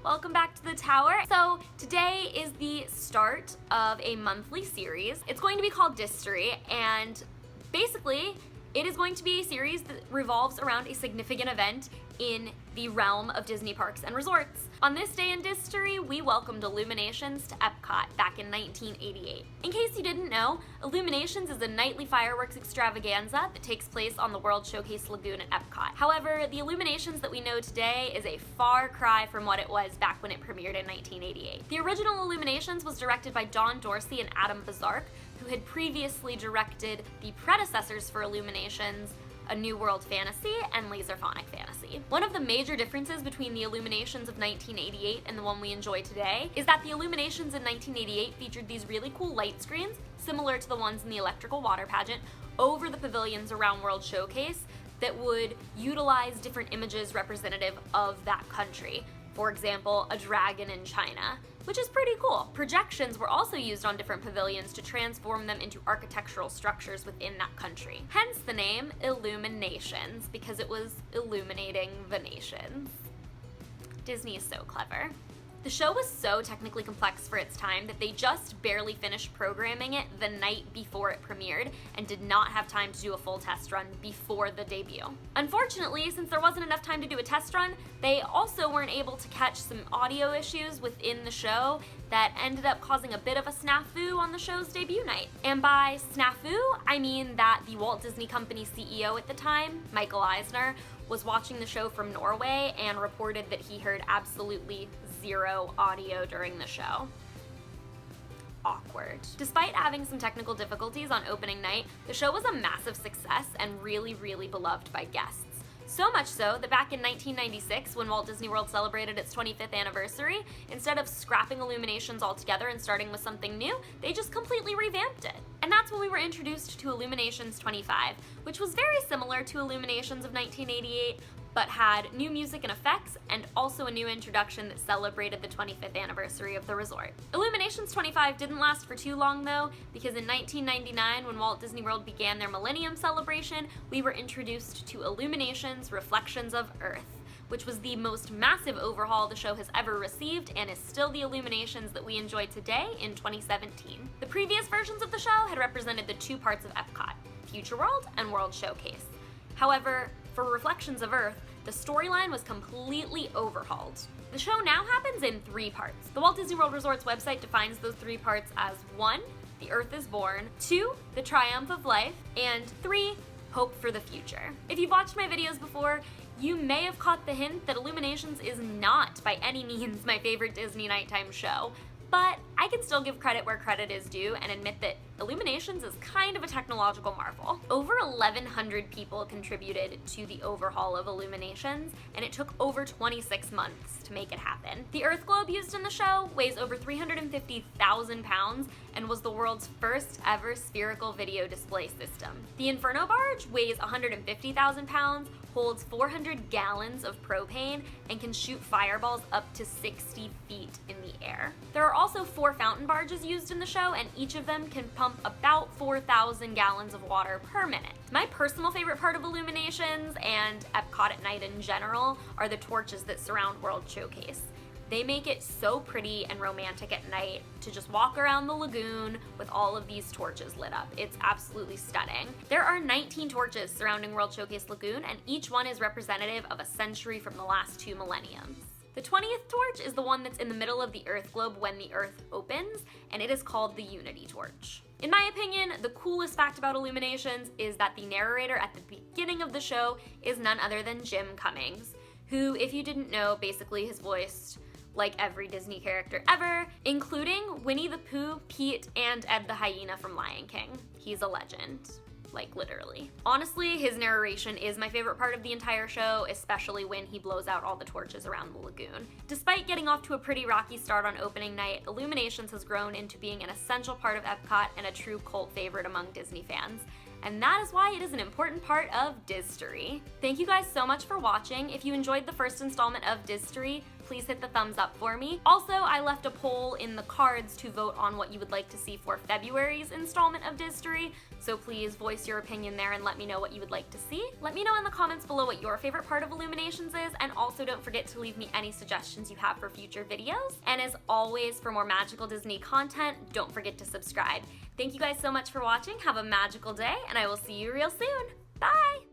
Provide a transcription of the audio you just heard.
Welcome back to the tower. So today is the start of a monthly series. It's going to be called Distory, and basically it is going to be a series that revolves around a significant event in the realm of Disney parks and resorts. On this day in Distory, we welcomed IllumiNations to Epcot back in 1988. In case you didn't know, IllumiNations is a nightly fireworks extravaganza that takes place on the World Showcase Lagoon at Epcot. However, the IllumiNations that we know today is a far cry from what it was back when it premiered in 1988. The original IllumiNations was directed by Don Dorsey and Adam Bazark, who had previously directed the predecessors for IllumiNations, A New World Fantasy and Laserphonic Fantasy. One of the major differences between the IllumiNations of 1988 and the one we enjoy today is that the IllumiNations in 1988 featured these really cool light screens, similar to the ones in the electrical water pageant, over the pavilions around World Showcase that would utilize different images representative of that country. For example, a dragon in China, which is pretty cool. Projections were also used on different pavilions to transform them into architectural structures within that country. Hence the name IllumiNations, because it was illuminating the nations. Disney is so clever. The show was so technically complex for its time that they just barely finished programming it the night before it premiered and did not have time to do a full test run before the debut. Unfortunately, since there wasn't enough time to do a test run, they also weren't able to catch some audio issues within the show that ended up causing a bit of a snafu on the show's debut night. And by snafu, I mean that the Walt Disney Company CEO at the time, Michael Eisner, was watching the show from Norway and reported that he heard absolutely zero audio during the show. Awkward. Despite having some technical difficulties on opening night, the show was a massive success and really beloved by guests. So much so that back in 1996, when Walt Disney World celebrated its 25th anniversary, instead of scrapping IllumiNations altogether and starting with something new, they just completely revamped it. And that's when we were introduced to IllumiNations 25, which was very similar to IllumiNations of 1988, but had new music and effects, and also a new introduction that celebrated the 25th anniversary of the resort. IllumiNations 25 didn't last for too long though, because in 1999, when Walt Disney World began their Millennium Celebration, we were introduced to IllumiNations Reflections of Earth, which was the most massive overhaul the show has ever received and is still the IllumiNations that we enjoy today in 2017. The previous versions of the show had represented the two parts of Epcot, Future World and World Showcase. However, for Reflections of Earth, the storyline was completely overhauled. The show now happens in 3 parts. The Walt Disney World Resort's website defines those 3 parts as 1, The Earth is Born, 2, The Triumph of Life, and 3, Hope for the Future. If you've watched my videos before, you may have caught the hint that IllumiNations is not by any means my favorite Disney nighttime show, but I can still give credit where credit is due and admit that IllumiNations is kind of a technological marvel. Over 1,100 people contributed to the overhaul of IllumiNations, and it took over 26 months to make it happen. The Earth globe used in the show weighs over 350,000 pounds and was the world's first ever spherical video display system. The Inferno barge weighs 150,000 pounds, holds 400 gallons of propane, and can shoot fireballs up to 60 feet in the air. There are also 4 fountain barges used in the show, and each of them can pump about 4,000 gallons of water per minute. My personal favorite part of IllumiNations and Epcot at night in general are the torches that surround World Showcase. They make it so pretty and romantic at night to just walk around the lagoon with all of these torches lit up. It's absolutely stunning. There are 19 torches surrounding World Showcase Lagoon, and each one is representative of a century from the last 2 millenniums. The 20th torch is the one that's in the middle of the Earth globe when the Earth opens, and it is called the Unity Torch. In my opinion, the coolest fact about IllumiNations is that the narrator at the beginning of the show is none other than Jim Cummings, who, if you didn't know, basically has voiced like every Disney character ever, including Winnie the Pooh, Pete, and Ed the Hyena from Lion King. He's a legend. Like, literally. Honestly, his narration is my favorite part of the entire show, especially when he blows out all the torches around the lagoon. Despite getting off to a pretty rocky start on opening night, IllumiNations has grown into being an essential part of Epcot and a true cult favorite among Disney fans. And that is why it is an important part of Distory. Thank you guys so much for watching. If you enjoyed the first installment of Distory, please hit the thumbs up for me. Also, I left a poll in the cards to vote on what you would like to see for February's installment of Distory, so please voice your opinion there and let me know what you would like to see. Let me know in the comments below what your favorite part of IllumiNations is, and also don't forget to leave me any suggestions you have for future videos. And as always, for more magical Disney content, don't forget to subscribe. Thank you guys so much for watching. Have a magical day, and I will see you real soon. Bye!